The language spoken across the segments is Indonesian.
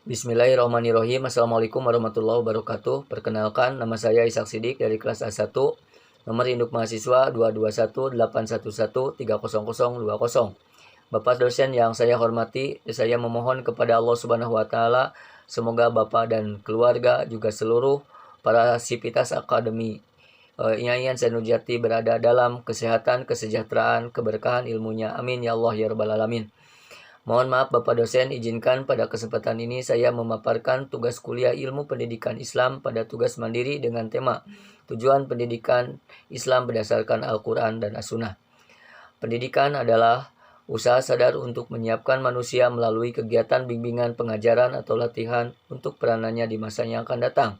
Bismillahirrahmanirrahim. Assalamualaikum warahmatullahi wabarakatuh. Perkenalkan, nama saya Ishak Sidik dari kelas A1. Nomor induk mahasiswa 22181130020. Bapak dosen yang saya hormati, saya memohon kepada Allah Subhanahu wa taala semoga Bapak dan keluarga juga seluruh para sivitas akademi Yayan Senurjati berada dalam kesehatan, kesejahteraan, keberkahan ilmunya. Amin ya Allah ya rabbal alamin. Mohon maaf Bapak dosen, izinkan pada kesempatan ini saya memaparkan tugas kuliah ilmu pendidikan Islam pada tugas mandiri dengan tema Tujuan Pendidikan Islam berdasarkan Al-Quran dan As-Sunnah. Pendidikan adalah usaha sadar untuk menyiapkan manusia melalui kegiatan bimbingan pengajaran atau latihan untuk peranannya di masa yang akan datang.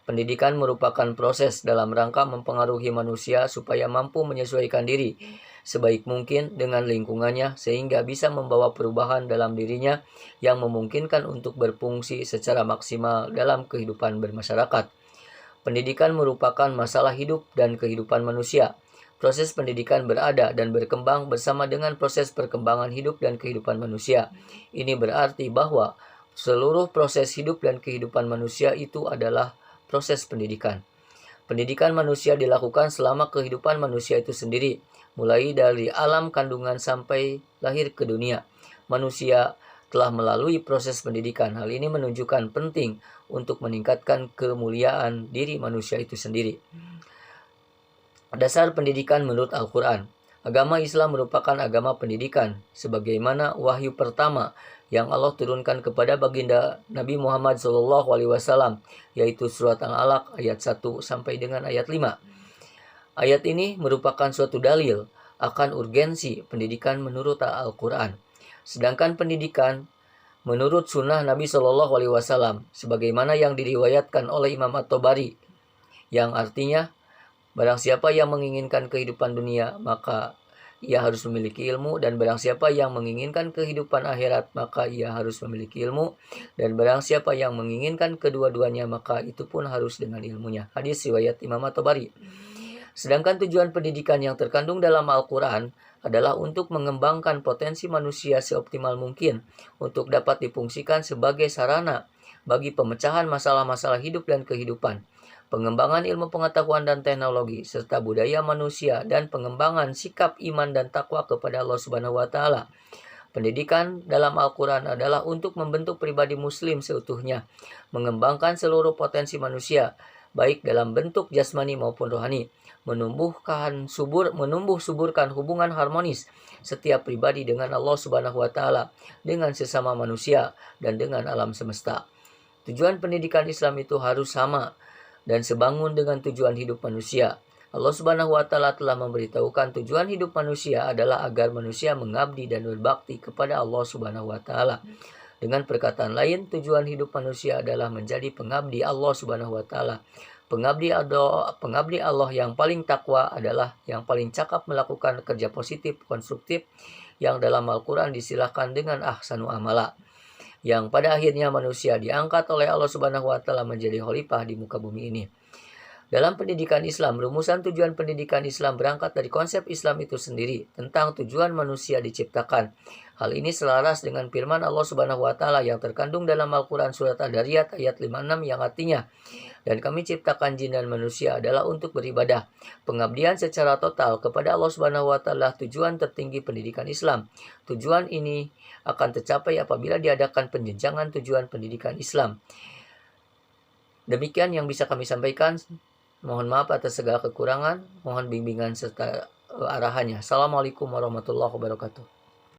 Pendidikan merupakan proses dalam rangka mempengaruhi manusia supaya mampu menyesuaikan diri sebaik mungkin dengan lingkungannya sehingga bisa membawa perubahan dalam dirinya yang memungkinkan untuk berfungsi secara maksimal dalam kehidupan bermasyarakat. Pendidikan merupakan masalah hidup dan kehidupan manusia. Proses pendidikan berada dan berkembang bersama dengan proses perkembangan hidup dan kehidupan manusia. Ini berarti bahwa seluruh proses hidup dan kehidupan manusia itu adalah proses pendidikan. Pendidikan manusia dilakukan selama kehidupan manusia itu sendiri, mulai dari alam kandungan sampai lahir ke dunia. Manusia telah melalui proses pendidikan. Hal ini menunjukkan penting untuk meningkatkan kemuliaan diri manusia itu sendiri. Dasar pendidikan menurut Al-Quran. Agama Islam merupakan agama pendidikan, sebagaimana wahyu pertama yang Allah turunkan kepada baginda Nabi Muhammad SAW, yaitu surat Al-Alaq ayat 1 sampai dengan ayat 5. Ayat ini merupakan suatu dalil akan urgensi pendidikan menurut Al-Quran. Sedangkan pendidikan menurut sunnah Nabi SAW, sebagaimana yang diriwayatkan oleh Imam At-Tabari, yang artinya, barang siapa yang menginginkan kehidupan dunia, maka ia harus memiliki ilmu, dan barang siapa yang menginginkan kehidupan akhirat, maka ia harus memiliki ilmu, dan barang siapa yang menginginkan kedua-duanya, maka itu pun harus dengan ilmunya. Hadis riwayat Imam At-Tabari. Sedangkan tujuan pendidikan yang terkandung dalam Al-Quran adalah untuk mengembangkan potensi manusia seoptimal mungkin untuk dapat difungsikan sebagai sarana bagi pemecahan masalah-masalah hidup dan kehidupan, pengembangan ilmu pengetahuan dan teknologi, serta budaya manusia, dan pengembangan sikap iman dan takwa kepada Allah Subhanahu wa taala. Pendidikan dalam Al-Quran adalah untuk membentuk pribadi muslim seutuhnya, mengembangkan seluruh potensi manusia, baik dalam bentuk jasmani maupun rohani, menumbuh suburkan hubungan harmonis setiap pribadi dengan Allah Subhanahu wa taala, dengan sesama manusia, dan dengan alam semesta. Tujuan pendidikan Islam itu harus sama dan sebangun dengan tujuan hidup manusia. Allah Subhanahu wa taala telah memberitahukan tujuan hidup manusia adalah agar manusia mengabdi dan berbakti kepada Allah Subhanahu wa taala. Dengan perkataan lain, tujuan hidup manusia adalah menjadi pengabdi Allah Subhanahu wa taala. Pengabdi Allah yang paling takwa adalah yang paling cakap melakukan kerja positif, konstruktif, yang dalam Al-Quran disilahkan dengan ahsanu amala, yang pada akhirnya manusia diangkat oleh Allah Subhanahu wa taala menjadi khalifah di muka bumi ini. Dalam pendidikan Islam, rumusan tujuan pendidikan Islam berangkat dari konsep Islam itu sendiri tentang tujuan manusia diciptakan. Hal ini selaras dengan firman Allah Subhanahu wa taala yang terkandung dalam Al-Quran surat Ad-Dariyat ayat 56 yang artinya, dan kami ciptakan jin dan manusia adalah untuk beribadah. Pengabdian secara total kepada Allah Subhanahu wa taala tujuan tertinggi pendidikan Islam. Tujuan ini akan tercapai apabila diadakan penjenjangan tujuan pendidikan Islam. Demikian yang bisa kami sampaikan. Mohon maaf atas segala kekurangan. Mohon bimbingan serta arahannya. Assalamualaikum warahmatullahi wabarakatuh.